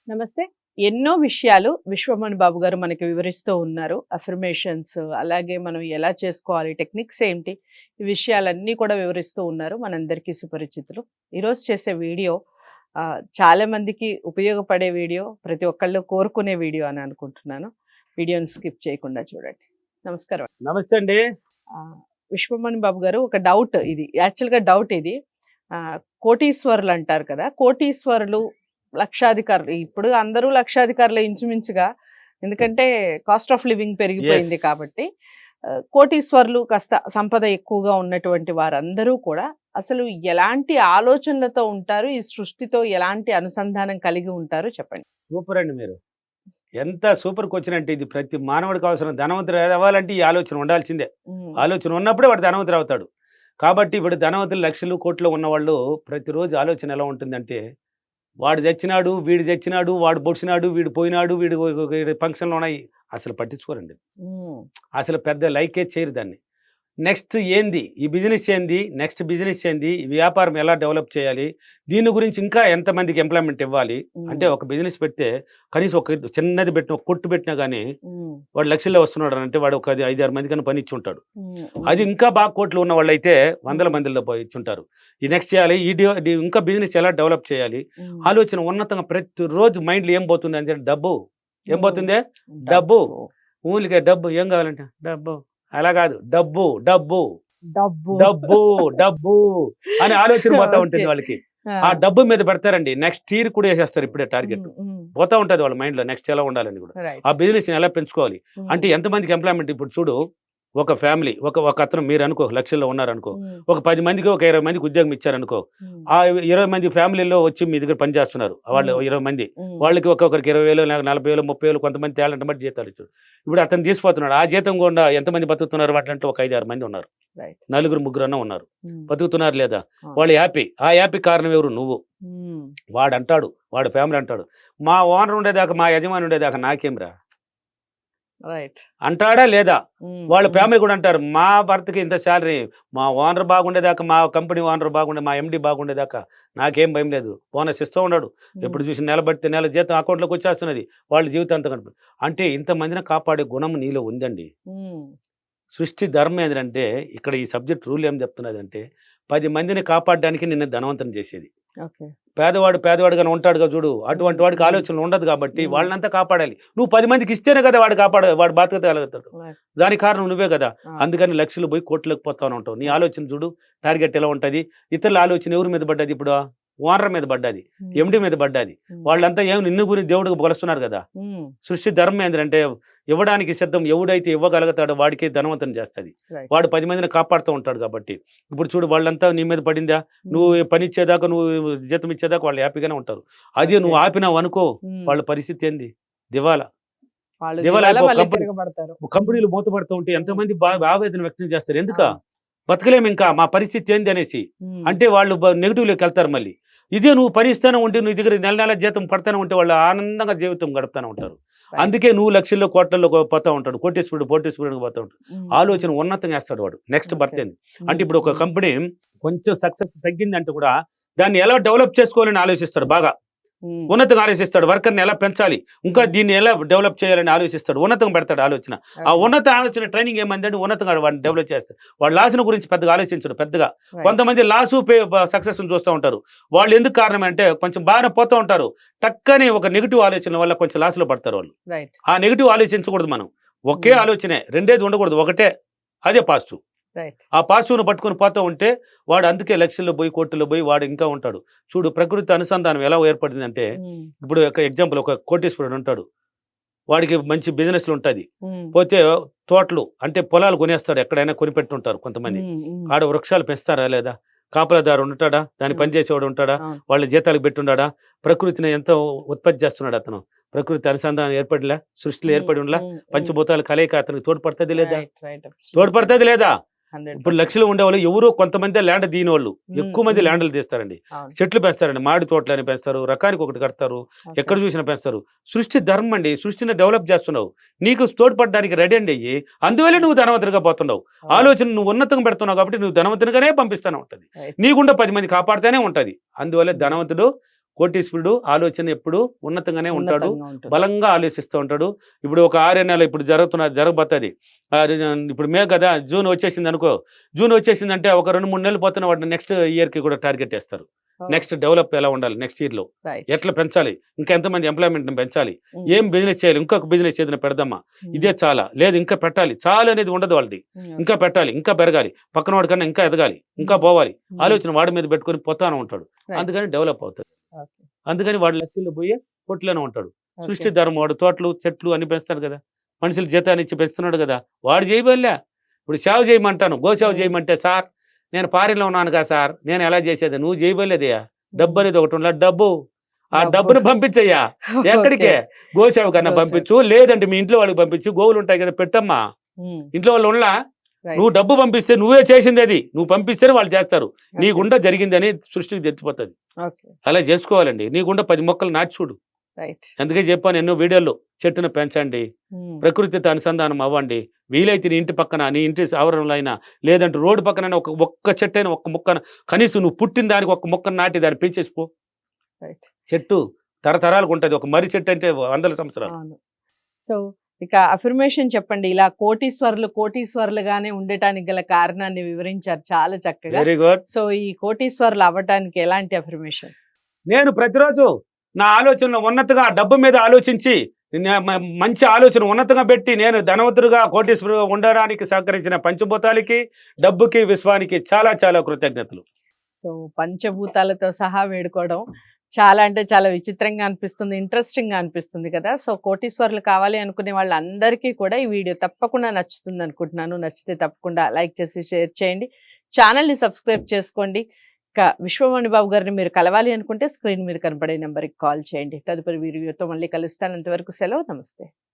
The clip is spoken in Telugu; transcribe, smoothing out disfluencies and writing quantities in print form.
నమస్తే. ఎన్నో విషయాలు విశ్వమణి బాబు గారు మనకి వివరిస్తూ ఉన్నారు. అఫర్మేషన్స్ అలాగే మనం ఎలా చేసుకోవాలి, టెక్నిక్స్ ఏంటి, ఈ విషయాలన్నీ కూడా వివరిస్తూ ఉన్నారు. మనందరికీ సుపరిచితులు. ఈరోజు చేసే వీడియో చాలా మందికి ఉపయోగపడే వీడియో, ప్రతి ఒక్కళ్ళు కోరుకునే వీడియో అని అనుకుంటున్నాను. వీడియోని స్కిప్ చేయకుండా చూడండి. నమస్కారం. నమస్తే అండి. విశ్వమణి బాబు గారు, ఒక డౌట్ ఇది. యాక్చువల్‌గా డౌట్ ఇది. కోటీశ్వరులు అంటారు కదా! కోటీశ్వరులు, లక్షాధికారులు, ఇప్పుడు అందరూ లక్షాధికారులే ఇంచుమించుగా. ఎందుకంటే కాస్ట్ ఆఫ్ లివింగ్ పెరిగిపోయింది Yes. కాబట్టి. కోటీశ్వరులు, కాస్త సంపద ఎక్కువగా ఉన్నటువంటి వారందరూ కూడా అసలు ఎలాంటి ఆలోచనలతో ఉంటారు? ఈ సృష్టితో ఎలాంటి అనుసంధానం కలిగి ఉంటారు చెప్పండి? సూపర్ అండి మీరు. ఎంత సూపర్ క్వెషన్ అంటే ఇది ప్రతి మానవుడికి అవసరం. ధనవంతుడు అవ్వాలంటే ఈ ఆలోచన ఉండాల్సిందే. హ్మ్. ఆలోచన ఉన్నప్పుడే వాడు ధనవంతుడు అవుతాడు. కాబట్టి ఇప్పుడు ధనవంతులు లక్షలు, కోట్లు ఉన్నవాళ్ళు ప్రతిరోజు ఆలోచన ఎలా ఉంటుందంటే, వాడు చచ్చినాడు, వీడు చచ్చినాడు, వాడు పొడిచినాడు, వీడు పోయినాడు, వీడి ఫంక్షన్లు ఉన్నాయి. అసలు పట్టించుకోరండి. హ్మ్. అసలు పెద్ద లైకే చేయరు దాన్ని. నెక్స్ట్ ఏంది? ఈ బిజినెస్ ఏంది? నెక్స్ట్ బిజినెస్ ఏంది? ఈ వ్యాపారం ఎలా డెవలప్ చేయాలి? దీని గురించి ఇంకా ఎంతమందికి ఎంప్లాయ్‌మెంట్ ఇవ్వాలి? అంటే ఒక బిజినెస్ పెడితే కనీసం ఒక చిన్నది పెట్టిన, ఒక కొట్టు పెట్టినా గానీ హ్మ్. వాడు లక్షల్లో వస్తున్నాడు అంటే వాడు ఒక 5, 6 మందికన్నా పని ఇచ్చుంటాడు. హ్మ్. అది ఇంకా బాగా కోట్లు ఉన్న వాళ్ళైతే వందల మందిలో ఇచ్చుంటారు. ఈ నెక్స్ట్ చేయాలి, ఇంకా బిజినెస్ ఎలా డెవలప్ చేయాలి? హ్మ్. ఆలోచన ఉన్నతంగా ప్రతిరోజు మైండ్‌లో ఏం పోతుంది అంటే డబ్బు. ఏం హ్మ్. పోతుంది? డబ్బు. ఊరికే డబ్బు. ఏం కావాలంటే డబ్బు. అలా కాదు. డబ్బు, డబ్బు, డబ్బు. డబ్బు, డబ్బు అనే ఆలోచన పోతా ఉంటుంది ఓకే. వాళ్ళకి. ఆ డబ్బు మీద పెడతారండి. నెక్స్ట్ ఇయర్ కూడా వేసేస్తారు ఇప్పుడే టార్గెట్. పోతా ఉంటది వాళ్ళ మైండ్‌లో నెక్స్ట్ ఎలా ఉండాలని కూడా. రైట్. ఆ బిజినెస్‌ని ఎలా పెంచుకోవాలి? అంటే ఎంతమందికి ఎంప్లాయ్‌మెంట్ ఇప్పుడు చూడు. ఒక ఫ్యామిలీ ఒక అతను మీరు అనుకో లక్షల్లో ఉన్నారనుకో. ఒక 10 మందికి, ఒక 20 మందికి ఉద్యోగం ఇచ్చారనుకో. ఆ 20 మంది ఫ్యామిలీలో వచ్చి మీ దగ్గర పని చేస్తున్నారు. వాళ్ళు 20 మంది. వాళ్ళకి ఒక్కొక్కరికి 20,000, 40,000, 30,000 కొంతమంది టాలెంట్ బట్టి జీతాలు ఇచ్చారు. ఇప్పుడు అతను తీసిపోతున్నాడు. ఆ జీతం గుండా ఎంతమంది బతుకుతున్నారు వాటిలంటే ఒక 5, 6 మంది ఉన్నారు. రైట్. నలుగురు, ముగ్గురన్నా ఉన్నారు. బతుకుతున్నారు లేదా? వాళ్ళు హ్యాపీ. ఆ హ్యాపీ కారణం ఎవరు? నువ్వు. వాడంటాడు, వాడి ఫ్యామిలీ అంటాడు, మా ఓనర్ ఉండేదాకా, మా యజమాని ఉండేదాకా నాకేంరా రైట్. అంటాడా లేదా? వాళ్ళ ఫ్యామిలీ కూడా అంటారు, మా భర్తకి ఇంత శాలరీ, మా ఓనర్ బాగుండేదాకా, మా కంపెనీ ఓనర్ బాగుండే, మా ఎండి బాగుండేదాకా నాకేం భయం లేదు. బోనస్ ఇస్తూ ఉన్నాడు. ఎప్పుడు చూసి నెలబడితే నెల జీతం అకౌంట్లోకి వచ్చేస్తున్నది. వాళ్ళ జీవితాంతం కనిపి అంటే ఇంతమందిని కాపాడే గుణం నీలో ఉందండి. సృష్టి ధర్మం ఏంటంటే ఇక్కడ ఈ సబ్జెక్ట్ రూల్ ఏం చెప్తున్నదంటే 10 మందిని కాపాడడానికి నిన్ను ధనవంతం చేసేది. పేదవాడుగానే ఉంటాడుగా చూడు, అటువంటి వాడికి ఆలోచనలు ఉండదు కాబట్టి వాళ్ళనంతా కాపాడాలి. నువ్వు 10 మందికి ఇస్తేనే కదా వాడు బతకగలుగుతాడు. దానికి కారణం నువ్వే కదా. అందుకని లక్షలు పోయి కోట్లకు పోతాను ఉంటావు. నీ ఆలోచన చూడు, టార్గెట్ ఎలా ఉంటది. ఇతరుల ఆలోచన ఎవరి మీద పడ్డది? ఇప్పుడు ఓనర్ మీద పడ్డది, ఎండి మీద పడ్డది. వాళ్ళంతా ఏమి నిన్ను గురించి దేవుడికి పొలుస్తున్నారు కదా. సృష్టి ధర్మం ఏంటంటే ఇవ్వడానికి సిద్ధం. ఎవడైతే ఇవ్వగలుగుతాడో వాడికి ధనవంతం చేస్తుంది. వాడు 10 మందిని కాపాడుతూ ఉంటాడు కాబట్టి. ఇప్పుడు చూడు, వాళ్ళంతా నీ మీద పడిందా, నువ్వు పని ఇచ్చేదాకా, నువ్వు జీతం ఇచ్చేదాకా వాళ్ళు హ్యాపీగానే ఉంటారు. అదే నువ్వు ఆపినావు అనుకో, వాళ్ళ పరిస్థితి ఏంది? దివాలా. కంపెనీలు మూతపడుతూ ఉంటే ఎంతమంది ఆవేదన వ్యక్తం చేస్తారు. ఎందుక బతకలేము ఇంకా, మా పరిస్థితి ఏంది అనేసి. అంటే వాళ్ళు నెగిటివ్లోకి వెళ్తారు. మళ్ళీ ఇదే నువ్వు పని ఇస్తానే ఉంటే, నువ్వు దగ్గర నెల నెల జీతం పడతానే ఉంటే వాళ్ళు ఆనందంగా జీవితం గడుపుతానే ఉంటారు. అందుకే నువ్వు లక్షల్లో కోట్లలో పోతా ఉంటాడు. కోటేశ్వరుడు పోతా ఉంటాడు. ఆలోచన ఉన్నతంగా వేస్తాడు వాడు. నెక్స్ట్ బర్త్ ఏంది అంటే, ఇప్పుడు ఒక కంపెనీ కొంచెం సక్సెస్ తగ్గిందంటే కూడా దాన్ని ఎలా డెవలప్ చేసుకోవాలని ఆలోచిస్తాడు. బాగా ఉన్నతంగా ఆలోచిస్తాడు. వర్కర్ని ఎలా పెంచాలి, ఇంకా దీన్ని ఎలా డెవలప్ చేయాలని ఆలోచిస్తాడు. ఉన్నతంగా పెడతాడు ఆలోచన. ఆ ఉన్నత ఆలోచన ట్రైనింగ్ ఏమంటే ఉన్నతంగా వాడిని డెవలప్ చేస్తాడు. వాడు లాస్ను గురించి పెద్దగా ఆలోచించడు. పెద్దగా కొంతమంది లాసు సక్సెస్ చూస్తూ ఉంటారు. వాళ్ళు ఎందుకు కారణం అంటే కొంచెం బాగానే పోతూ ఉంటారు. టక్కని ఒక నెగిటివ్ ఆలోచన వల్ల కొంచెం లాస్లో పడతారు వాళ్ళు. ఆ నెగిటివ్ ఆలోచించకూడదు. మనం ఒకే ఆలోచనే, రెండేది ఉండకూడదు, ఒకటే. అదే పాజిటివ్. ఆ పాజిటివ్ను పట్టుకొని పోతూ ఉంటే వాడు అందుకే లక్షల్లో పోయి, కోట్లలో పోయి వాడు ఇంకా ఉంటాడు. చూడు, ప్రకృతి అనుసంధానం ఎలా ఏర్పడిందంటే, ఇప్పుడు ఒక ఎగ్జాంపుల్, ఒక కోటీశ్వరుడు ఉంటాడు. వాడికి మంచి బిజినెస్లు ఉంటుంది. పోతే తోటలు అంటే పొలాలు కొనేస్తాడు. ఎక్కడైనా కొనిపెట్టుంటారు కొంతమంది. ఆడ వృక్షాలు పెంచుతారా లేదా? కాపలాదారు ఉంటాడా? దాన్ని పనిచేసేవాడు ఉంటాడా? వాళ్ళ జీతాలకు పెట్టుండా? ప్రకృతిని ఎంతో ఉత్పత్తి చేస్తున్నాడు అతను. ప్రకృతి అనుసంధానం ఏర్పడిలా, సృష్టిలో ఏర్పడి ఉండలా, పంచభూతాల కలయిక అతనికి తోడ్పడుతుంది లేదా? తోడ్పడుతుంది లేదా? ఇప్పుడు లక్షలు ఉండేవాళ్ళు ఎవరో కొంతమంది ల్యాండ్ దీని వాళ్ళు, ఎక్కువ మంది ల్యాండ్లు తీస్తారండి. చెట్లు పెంచుతారండి. మామిడి తోటలని పెంచుతారు, రకానికి ఒకటి కడతారు, ఎక్కడ చూసినా పెంచుతారు. సృష్టి ధర్మం అండి. సృష్టిని డెవలప్ చేస్తున్నావు, నీకు తోడ్పడడానికి రెడీ అండి అయ్యి. అందువల్ల నువ్వు ధనవంతుడిగా పోతున్నావు. ఆలోచన నువ్వు ఉన్నతంగా పెడుతున్నావు కాబట్టి నువ్వు ధనవంతునిగానే పంపిస్తూనే ఉంటుంది. నీకుండా 10 మంది కాపాడుతూనే ఉంటుంది. అందువల్ల ధనవంతుడు కోటీశ్వరుడు ఆలోచన ఎప్పుడు ఉన్నతంగానే ఉంటాడు, ఉన్నతంగా ఉంటుంది. బలంగా ఆలోచిస్తూ ఉంటాడు. ఇప్పుడు ఒక 6 నెలలు ఇప్పుడు జరగబోతుంది. ఇప్పుడు మే కదా, జూన్ వచ్చేసింది అనుకో. జూన్ వచ్చేసిందంటే ఒక 2-3 నెలలు పోతున్న వాటిని నెక్స్ట్ ఇయర్కి కూడా టార్గెట్ వేస్తారు. నెక్స్ట్ డెవలప్ ఎలా ఉండాలి, నెక్స్ట్ ఇయర్లో Right. ఎట్లా పెంచాలి, ఇంకా ఎంతమంది ఎంప్లాయ్మెంట్ని పెంచాలి, Mm. ఏం బిజినెస్ చేయాలి, ఇంకొక బిజినెస్ ఏదైనా పెడదామా, ఇదే చాలా, లేదు ఇంకా పెట్టాలి, చాలు అనేది ఉండదు వాళ్ళది. ఇంకా పెట్టాలి, ఇంకా పెరగాలి, పక్కన వాడి కన్నా ఇంకా ఎదగాలి, ఇంకా పోవాలి, ఆలోచన వాడి మీద పెట్టుకొని పోతానే ఉంటాడు. Right. అందుకని డెవలప్ అవుతాడు. Okay. అందుకని వాడు లక్షల్లో పోయి కొట్లోనే ఉంటాడు. Okay. సృష్టి ధర్మం, వాడు తోటలు చెట్లు అన్ని పెంచుతాడు కదా, మనుషులు జీతాన్ని ఇచ్చి పెంచుతున్నాడు కదా, వాడు చేయబోలే. ఇప్పుడు సేవ చేయమంటాను, గోసేవ చేయమంటే, సార్ నేను పారిలో ఉన్నాను కదా సార్, నేను ఎలా చేసేది, నువ్వు చేయబోలేదయ్యా. డబ్బు అనేది ఒకటి ఉండాలి, డబ్బు ఆ డబ్బును పంపించయ్యా. ఎక్కడికే? గోసేవ కన్నా గోసేవ. పంపించు, లేదంటే మీ ఇంట్లో వాళ్ళకి పంపించు, గోవులు ఉంటాయి కదా పెట్టమ్మా. ఇంట్లో వాళ్ళు ఉండలా, నువ్వు డబ్బు పంపిస్తే నువ్వే చేసింది, అది నువ్వు పంపిస్తేనే వాళ్ళు చేస్తారు. నీ గుండా జరిగింది అని సృష్టికి తెచ్చిపోతుంది. అలా చేసుకోవాలండి. నీ గుండా 10 మొక్కలు నాటి చూడు. అందుకే చెప్పాను ఎన్నో వీడియోల్లో, చెట్టును పెంచండి, ప్రకృతితో అనుసంధానం అవ్వండి. వీలైతే నీ ఇంటి పక్కన, నీ ఇంటి ఆవరణలో అయినా, లేదంటే రోడ్డు పక్కన ఒక్క చెట్టు అయినా, ఒక్క మొక్కన కనీసం నువ్వు పుట్టిన దానికి ఒక్క మొక్కను నాటి దాన్ని పెంచేసిపో. చెట్టు తరతరాలకు ఉంటుంది. ఒక మర్రి చెట్టు అంటే 100 సంవత్సరాలు. సో ఇక అఫర్మేషన్ చెప్పండి. ఇలా కోటీశ్వర్లుగానే ఉండటానికి గల కారణాన్ని వివరించారు చాలా చక్కగా. Very good. సో ఈ కోటీశ్వర్లు అవ్వటానికి ఎలాంటి అఫర్మేషన్? నేను ప్రతిరోజు నా ఆలోచనలు ఉన్నతగా డబ్బు మీద ఆలోచించి, మంచి ఆలోచన ఉన్నతంగా పెట్టి, నేను ధనవంతుడుగా కోటీశ్వరుగా ఉండడానికి సహకరించిన పంచభూతాలకి, డబ్బుకి, విశ్వానికి చాలా చాలా కృతజ్ఞతలు. సో పంచభూతాలతో సహా వేడుకోవడం చాలా అంటే చాలా విచిత్రంగా అనిపిస్తుంది, ఇంట్రెస్టింగ్ గా అనిపిస్తుంది కదా. సో కోటీశ్వర్లు కావాలి అనుకునే వాళ్ళందరికీ కూడా ఈ వీడియో తప్పకుండా నచ్చుతుంది అనుకుంటున్నాను. నచ్చితే తప్పకుండా లైక్ చేసి షేర్ చేయండి, ఛానల్ని సబ్స్క్రైబ్ చేసుకోండి. ఇక విశ్వమణి బాబు గారిని మీరు కలవాలి అనుకుంటే స్క్రీన్ మీద కనపడే నెంబర్కి కాల్ చేయండి. తదుపరి వీడియోతో మళ్ళీ కలుస్తాను. అంతవరకు సెలవు, నమస్తే.